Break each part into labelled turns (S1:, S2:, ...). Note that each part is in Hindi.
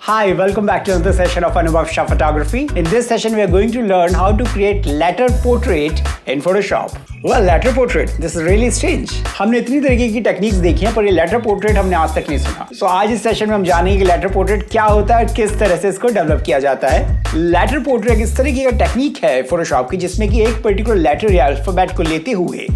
S1: Hi, welcome back to another session of anubhavshaphotography. In this session, we are going to learn how to create letter portrait in Photoshop. Well, letter portrait, this is really strange. हमने इतनी तरीके की टेक्निक्स देखी हैं पर ये लेटर पोर्ट्रेट हमने आज तक नहीं सुना. So आज इस सेशन में हम जानेंगे कि लेटर पोर्ट्रेट क्या होता है और किस तरह से इसको डेवलप किया जाता है. लेटर पोर्ट्रेट इस तरीके का टेक्निक है फोटोशॉप की जिसमें कि एक पर्टिकुलर लेटर या अल्फाबेट को लेते हुए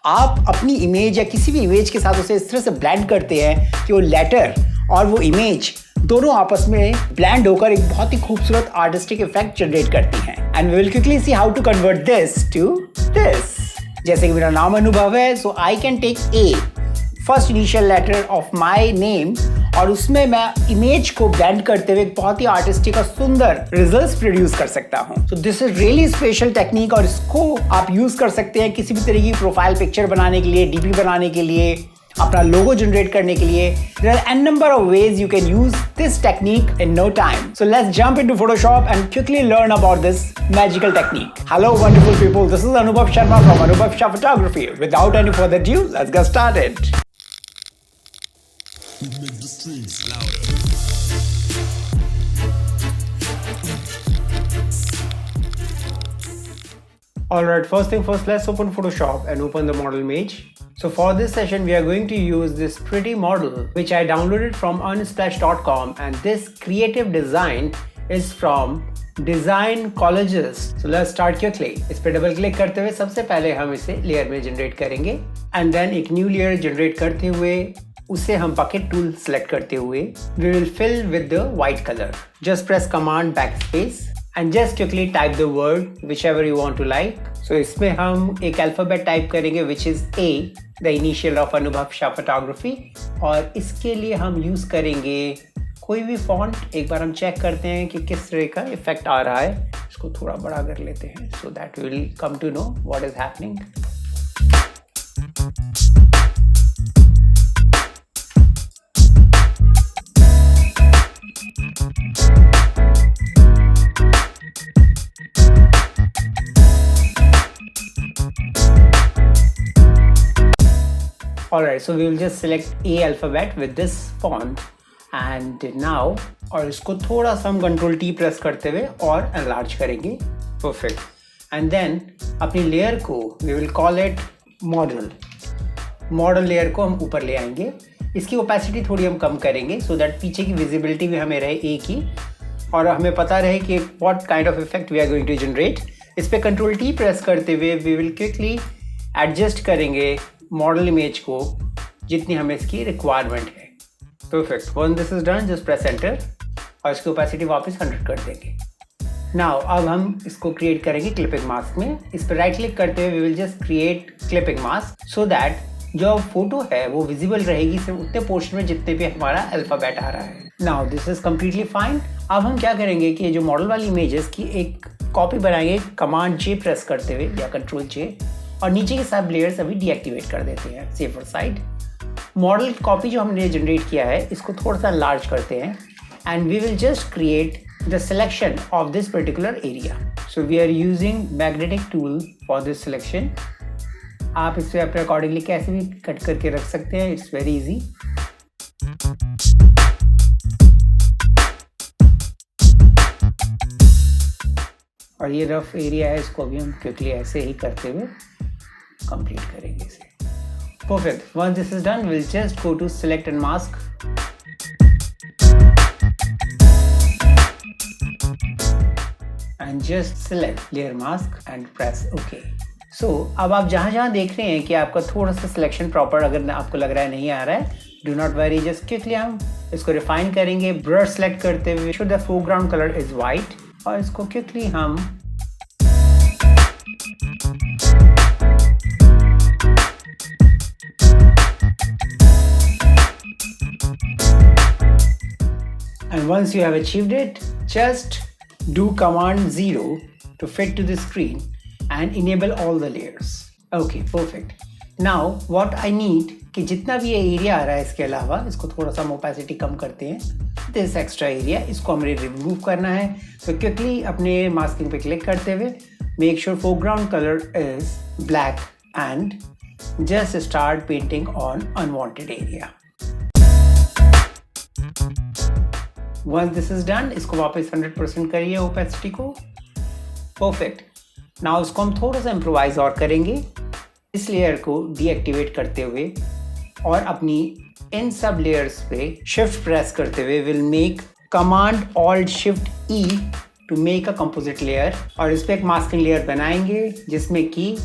S1: आप अपनी इमेज या किसी भी इमेज के साथ उसे इस तरह से ब्लेंड करते हैं कि वो लेटर और वो इमेज दोनों आपस में ब्लेंड होकर एक बहुत ही खूबसूरत आर्टिस्टिक इफेक्ट जनरेट करती हैं. And we will quickly see how to convert this to this. जैसे कि मेरा नाम अनुभव है, so I can take a first initial letter of my name और उसमें मैं इमेज को ब्लेंड करते हुए एक बहुत ही आर्टिस्टिक और सुंदर रिजल्ट्स प्रोड्यूस कर सकता हूं. So this is really special technique और इसको आप यूज कर सकते हैं किसी भी तरह की प्रोफाइल पिक्चर बनाने के लिए, डीपी बनाने के लिए, अपना लोगो जनरेट करने के लिए. There are n number of ways you can use this technique in no time. So let's jump into Photoshop and quickly learn about this magical technique. Hello wonderful people, this is Anubhav Sharma from Anubhavshaphotography. Without any further ado, let's get started.
S2: Make the strings louder.
S1: Alright, first thing first, let's open Photoshop and open the model image. So for this session, we are going to use this pretty model which I downloaded from unsplash.com, and this creative design is from Design Colleges. So let's start quickly. इस पे डबल क्लिक करते हुए सबसे पहले हम इसे लेयर में जनरेट करेंगे एंड देन एक न्यू लेयर जनरेट करते हुए उसे हम बकेट टूल सेलेक्ट करते हुए we will fill with the white color. Just press command backspace and just quickly type the word whichever you want to like. So इसमें हम एक अल्फाबेट टाइप करेंगे which is A, the initial of anubhavshaphotography, और इसके लिए हम यूज करेंगे कोई भी फॉन्ट. एक बार हम चेक करते हैं कि किस तरह का इफेक्ट आ रहा है. इसको थोड़ा बड़ा कर लेते हैं so that we will come to know what is happening. Alright, so we will just select A alphabet with this font and now और इसको थोड़ा सा हम Ctrl T प्रेस करते हुए और enlarge करेंगे. Perfect. And then अपनी लेयर को we will call it model. Model layer को हम ऊपर ले आएंगे. इसकी ओपेसिटी थोड़ी हम कम करेंगे so that पीछे की विजिबिलिटी भी हमें रहे A की और हमें पता रहे कि what kind of effect we are going to generate. इस पे Ctrl T प्रेस करते हुए we will quickly adjust करेंगे मॉडल इमेज को जितनी हमें इसकी रिक्वायरमेंट है. Perfect. One this is done, just press enter और इसकी ओपेसिटी वापस 100 कर देंगे. नाउ अब हम इसको क्रिएट करेंगे क्लिपिंग मास्क में. इस पर राइट क्लिक करते हुए we will just create clipping mask so that जो फोटो है वो विजिबल रहेगी सिर्फ उतने पोर्शन में जितने भी हमारा अल्फाबेट आ रहा है. Now this is completely fine. अब हम क्या करेंगे कि जो मॉडल वाली इमेजेस की एक कॉपी बनाएंगे कमांड J प्रेस करते हुए या Ctrl J और नीचे के सब लेयर्स अभी डीएक्टिवेट कर देते हैं. सेफर साइड मॉडल कॉपी जो हमने जनरेट किया है इसको थोड़ा सा लार्ज करते हैं and we will just create the selection of this particular area. So we are using magnetic tool for this selection. आप इसे अपने अकॉर्डिंगली कैसे भी कट करके रख सकते हैं. It's very easy. और ये रफ एरिया है, इसको भी हम क्विकली ऐसे ही करते हुए कंप्लीट करेंगे इसे. Perfect. Once this is done will just go to select and mask and just select layer mask and press okay. So अब आप जहां देख रहे हैं कि आपका थोड़ा सा सिलेक्शन प्रॉपर अगर आपको लग रहा है नहीं आ रहा है, do not worry, just quickly हम इसको रिफाइन करेंगे. ब्रश सेलेक्ट करते हुए should the foreground colour is white और इसको क्विकली हम and once you have achieved it, just do command 0 to fit to the screen and enable all the layers. Okay, perfect. Now what I need कि जितना भी ये एरिया आ रहा है इसके अलावा इसको थोड़ा सा ओपेसिटी कम करते हैं. दिस एक्स्ट्रा एरिया इसको हमें रिमूव करना है. तो क्विकली अपने मास्किंग पे क्लिक करते हुए make sure foreground colour is black and just start painting on unwanted area. Once this is done, इसको वापस 100% करिए opacity को. Perfect. Now इसको हम थोड़ा सा improvise और करेंगे. इस लेयर को deactivate करते हुए और अपनी इन सब लेयर्स पे शिफ्ट प्रेस करते हुए will make command alt shift E to make a composite layer और इस पे एक मास्किंग लेयर बनाएंगे जिसमें कि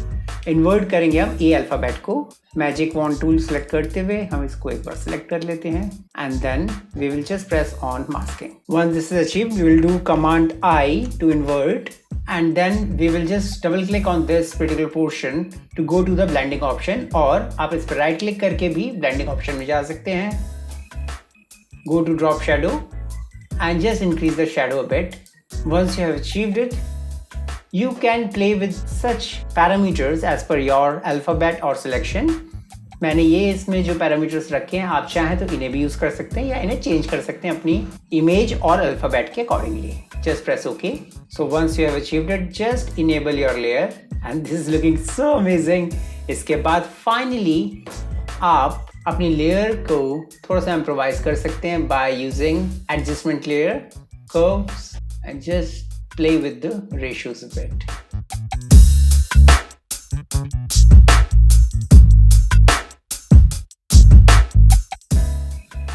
S1: इन्वर्ट करेंगे हम ए अल्फाबेट को. मैजिक वॉन्ड टूल सेलेक्ट करते हुए हम इसको एक बार सेलेक्ट कर लेते हैं and then we will just press on masking. Once this is achieved we will do command I to invert and then we will just double click on this particular portion to go to the blending option और आप इस पर right click करके भी blending option में जा सकते हैं. Go to drop shadow and just increase the shadow a bit. Once you have achieved it, you can play with such parameters as per your alphabet or selection. मैंने ये इसमें जो पैरामीटर्स रखे हैं आप चाहें तो इन्हें भी यूज कर सकते हैं या इन्हें चेंज कर सकते हैं अपनी इमेज और अल्फाबेट के accordingly. Just press okay. So once you have achieved it just enable your layer and this is looking so amazing. इसके बाद फाइनली आप अपनी लेयर को थोड़ा सा इम्प्रोवाइज कर सकते हैं by using adjustment layer curves and just play with the ratios a bit.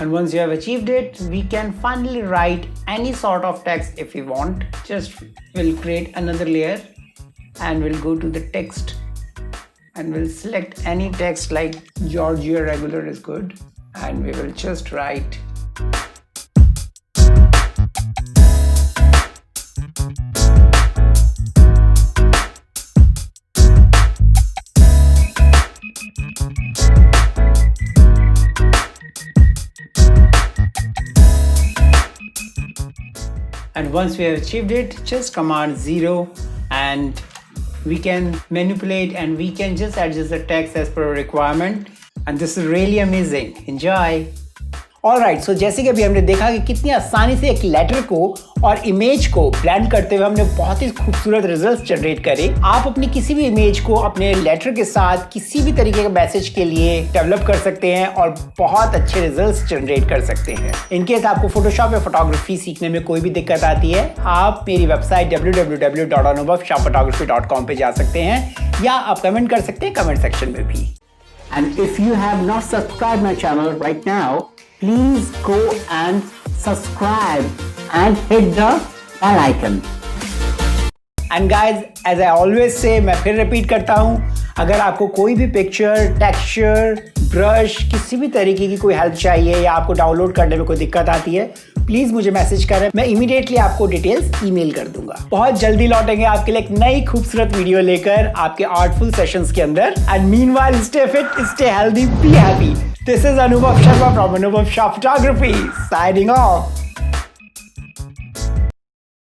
S1: And once you have achieved it, we can finally write any sort of text if we want. Just we'll create another layer and we'll go to the text and we'll select any text like Georgia regular is good and we will just write and once we have achieved it just command 0 and we can manipulate and we can just adjust the text as per requirement and this is really amazing. Enjoy. All right, so जैसे कि अभी हमने देखा कि कितनी आसानी से एक लेटर को और इमेज को ब्लेंड करते हुए हमने बहुत ही खूबसूरत रिजल्ट्स जनरेट करे. आप अपनी किसी भी इमेज को अपने लेटर के साथ किसी भी तरीके के मैसेज के लिए डेवलप कर सकते हैं और बहुत अच्छे रिजल्ट्स जनरेट कर सकते हैं. इनकेस आपको फोटोशॉप या फोटोग्राफी सीखने में कोई भी दिक्कत आती है आप मेरी वेबसाइट www.anubhavshaphotography.com पे जा सकते हैं या आप कमेंट कर सकते हैं कमेंट सेक्शन में भी. And if you have not subscribe my channel right now, please go and subscribe and hit the bell icon. And guys, as I always say, मैं फिर रिपीट करता हूँ, अगर आपको कोई भी पिक्चर, टेक्सचर, ब्रश, किसी भी तरीके की कोई हेल्प चाहिए या आपको डाउनलोड करने में कोई दिक्कत आती है प्लीज मुझे मैसेज करें. मैं इमीडिएटली आपको डिटेल्स ईमेल कर दूंगा. बहुत जल्दी लौटेंगे आपके लिए एक नई खूबसूरत वीडियो लेकर आपके आर्टफुल सेशंस के अंदर. And meanwhile stay fit, stay healthy, be happy. This is Anubhav Sharma from Anubhav Shah Photography signing off.